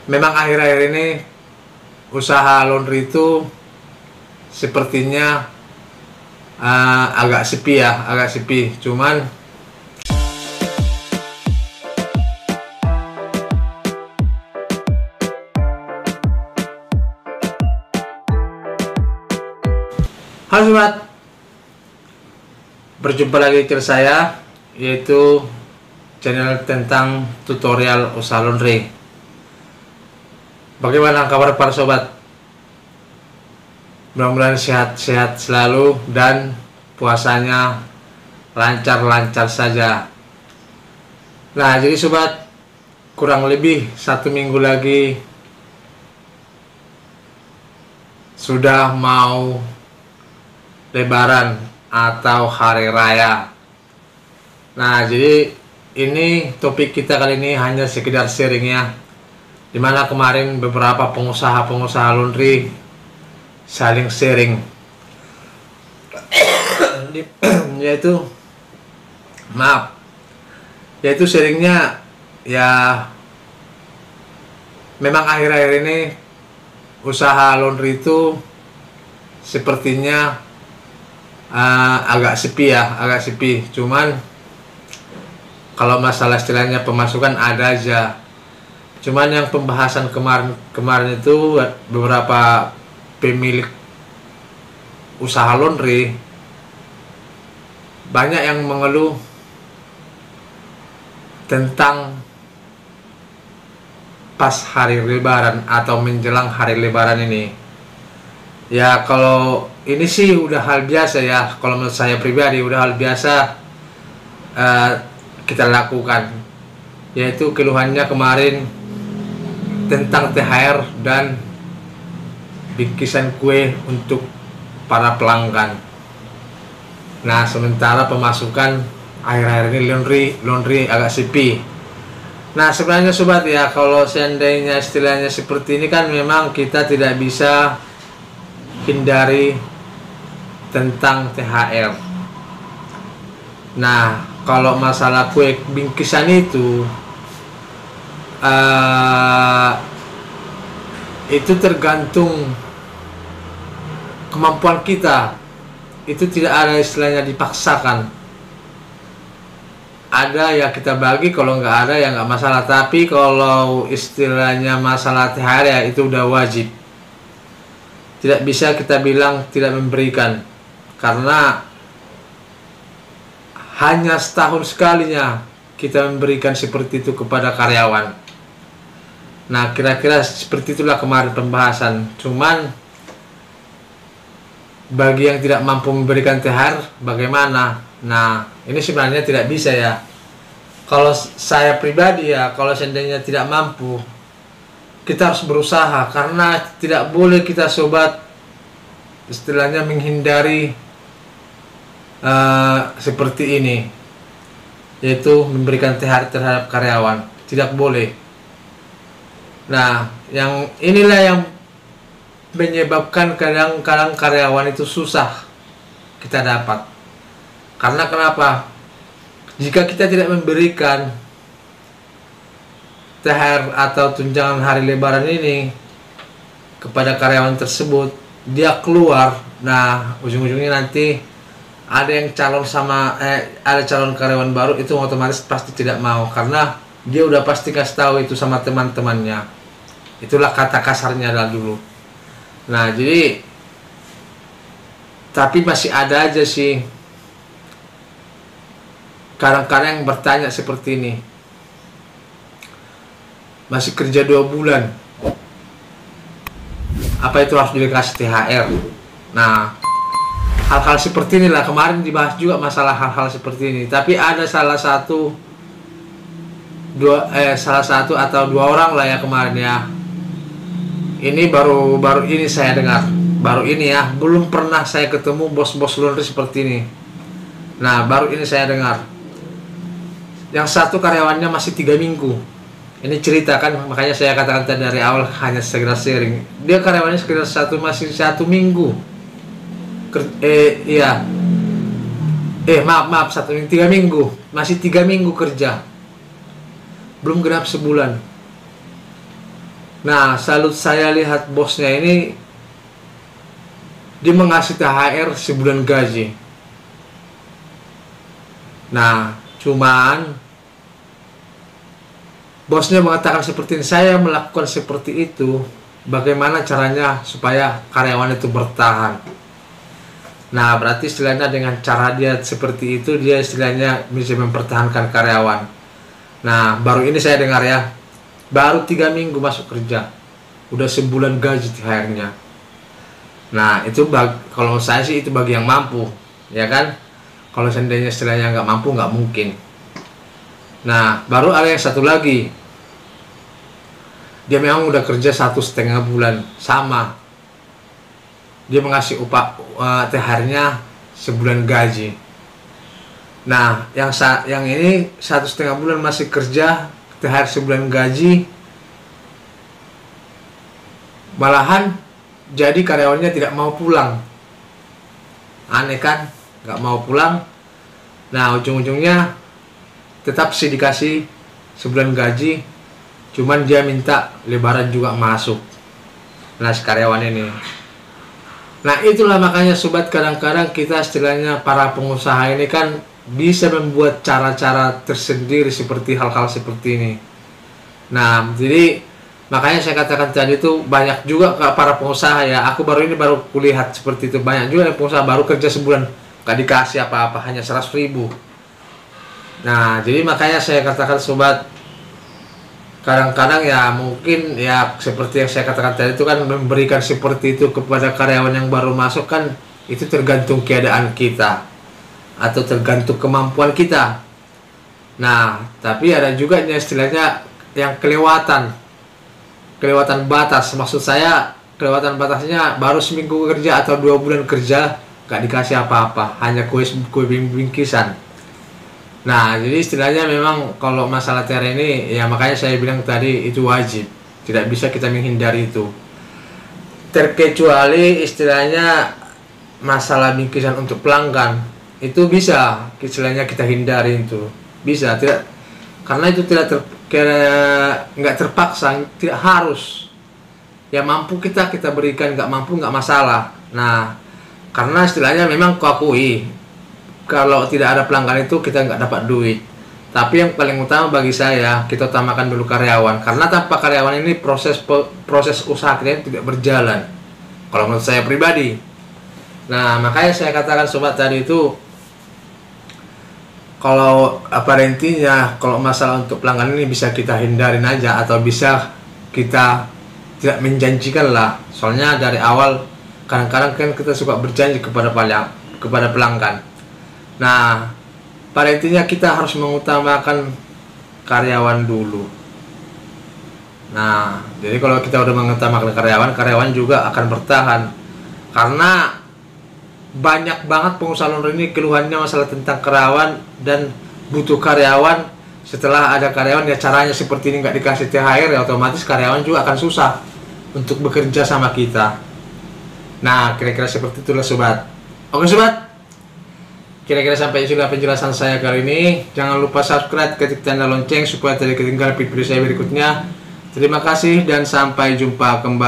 Memang akhir-akhir ini usaha laundry itu sepertinya agak sepi ya, agak sepi. Cuman halo sobat, berjumpa lagi di channel saya, yaitu channel tentang tutorial usaha laundry. Bagaimana kabar para sobat? Mudah-mudahan sehat-sehat selalu dan puasanya lancar-lancar saja. Nah, jadi sobat, kurang lebih 1 minggu lagi sudah mau Lebaran atau hari raya. Nah, jadi ini topik kita kali ini hanya sekedar sharing ya, dimana kemarin beberapa pengusaha laundry saling sharing yaitu sharingnya ya, memang akhir-akhir ini usaha laundry itu sepertinya agak sepi ya, agak sepi. Cuman kalau masalah istilahnya pemasukan ada aja. Cuman yang pembahasan kemarin itu beberapa pemilik usaha laundry banyak yang mengeluh tentang pas hari Lebaran atau menjelang hari Lebaran ini. Ya, kalau ini sih udah hal biasa ya, kalau menurut saya pribadi udah hal biasa kita lakukan, yaitu keluhannya kemarin tentang THR dan bingkisan kue untuk para pelanggan. Nah, sementara pemasukan akhir-akhir ini laundry agak sepi. Nah, sebenarnya sobat ya, kalau seandainya istilahnya seperti ini kan memang kita tidak bisa hindari tentang THR. Nah, kalau masalah kue bingkisan itu tergantung kemampuan kita. Itu tidak ada istilahnya dipaksakan. Ada ya kita bagi, kalau nggak ada ya nggak masalah. Tapi kalau istilahnya masalah THR ya itu udah wajib. Tidak bisa kita bilang tidak memberikan, karena hanya setahun sekalinya kita memberikan seperti itu kepada karyawan. Nah, kira-kira seperti itulah kemarin pembahasan. Cuman bagi yang tidak mampu memberikan THR bagaimana? Nah, ini sebenarnya tidak bisa ya. Kalau saya pribadi ya, kalau seandainya tidak mampu, kita harus berusaha, karena tidak boleh kita sobat istilahnya menghindari seperti ini, yaitu memberikan THR terhadap karyawan. Tidak boleh. Nah, yang inilah yang menyebabkan kadang-kadang karyawan itu susah kita dapat. Karena kenapa? Jika kita tidak memberikan THR atau tunjangan hari Lebaran ini kepada karyawan tersebut, dia keluar. Nah, ujung-ujungnya nanti ada yang ada calon karyawan baru, itu otomatis pasti tidak mau, karena dia udah pasti kasih tahu itu sama teman-temannya. Itulah kata kasarnya dulu. Nah, jadi tapi masih ada aja sih kadang-kadang yang bertanya seperti ini, masih kerja 2 bulan, apa itu harus dikasih THR? Nah, hal-hal seperti inilah kemarin dibahas juga, masalah hal-hal seperti ini. Tapi ada salah satu atau dua orang lah ya kemarin ya. Ini baru ini saya dengar, baru ini ya, belum pernah saya ketemu bos-bos laundry seperti ini. Nah, baru ini saya dengar. Yang satu karyawannya masih 3 minggu. Ini cerita kan, makanya saya katakan tadi dari awal hanya sekedar sharing. Dia karyawannya sekitar masih 1 minggu. Maaf 1 minggu, 3 minggu, masih 3 minggu kerja, belum genap sebulan. Nah, salut saya lihat bosnya ini, dia mengasih THR sebulan gaji. Nah, cuman bosnya mengatakan seperti ini, saya melakukan seperti itu, bagaimana caranya supaya karyawan itu bertahan. Nah, berarti istilahnya dengan cara dia seperti itu, dia istilahnya bisa mempertahankan karyawan. Nah, baru ini saya dengar ya, baru 3 minggu masuk kerja, udah sebulan gaji THR-nya. Nah, itu kalau saya sih itu bagi yang mampu, ya kan? Kalau seandainya istilahnya nggak mampu, nggak mungkin. Nah, baru ada yang satu lagi, dia memang udah kerja 1,5 bulan, sama. Dia mengasih upah THR-nya sebulan gaji. Nah, yang ini 1,5 bulan masih kerja, THR sebulan gaji, malahan jadi karyawannya tidak mau pulang. Aneh kan? Nggak mau pulang. Nah, ujung-ujungnya tetap sih dikasih sebulan gaji, cuman dia minta lebaran juga masuk. Nah, si karyawan ini. Nah, itulah makanya sobat, kadang-kadang kita istilahnya para pengusaha ini kan bisa membuat cara-cara tersendiri seperti hal-hal seperti ini. Nah, jadi makanya saya katakan tadi itu banyak juga para pengusaha ya. Aku baru kulihat seperti itu, banyak juga yang pengusaha baru kerja sebulan gak dikasih apa-apa, hanya 100.000. Nah, jadi makanya saya katakan sobat, kadang-kadang ya mungkin ya seperti yang saya katakan tadi itu kan, memberikan seperti itu kepada karyawan yang baru masuk kan, itu tergantung keadaan kita atau tergantung kemampuan kita. Nah, tapi ada juga istilahnya yang kelewatan batas. Maksud saya kelewatan batasnya baru seminggu kerja atau 2 bulan kerja gak dikasih apa-apa, hanya kue bingkisan. Nah, jadi istilahnya memang kalau masalah THR ini ya, makanya saya bilang tadi itu wajib, tidak bisa kita menghindari itu. Terkecuali istilahnya masalah bingkisan untuk pelanggan, itu bisa istilahnya kita hindari, itu bisa, tidak, karena itu nggak terpaksa, tidak harus. Ya mampu kita berikan, nggak mampu nggak masalah. Nah, karena istilahnya memang kuakui, kalau tidak ada pelanggan itu kita nggak dapat duit. Tapi yang paling utama bagi saya, kita utamakan dulu karyawan, karena tanpa karyawan ini proses usaha kita tidak berjalan, kalau menurut saya pribadi. Nah, makanya saya katakan sobat tadi itu, kalau apa intinya, kalau masalah untuk pelanggan ini bisa kita hindarin aja, atau bisa kita tidak menjanjikan lah. Soalnya dari awal kadang-kadang kan kita suka berjanji kepada pelanggan. Nah, pada intinya kita harus mengutamakan karyawan dulu. Nah, jadi kalau kita udah mengutamakan karyawan juga akan bertahan. Karena banyak banget pengusaha laundry ini keluhannya masalah tentang karyawan dan butuh karyawan. Setelah ada karyawan ya caranya seperti ini, nggak dikasih THR ya otomatis karyawan juga akan susah untuk bekerja sama kita. Nah, kira-kira seperti itulah sobat. Oke sobat, kira-kira sampai sudah penjelasan saya kali ini. Jangan lupa subscribe, ketik tanda lonceng supaya tidak ketinggalan video saya berikutnya. Terima kasih dan sampai jumpa kembali.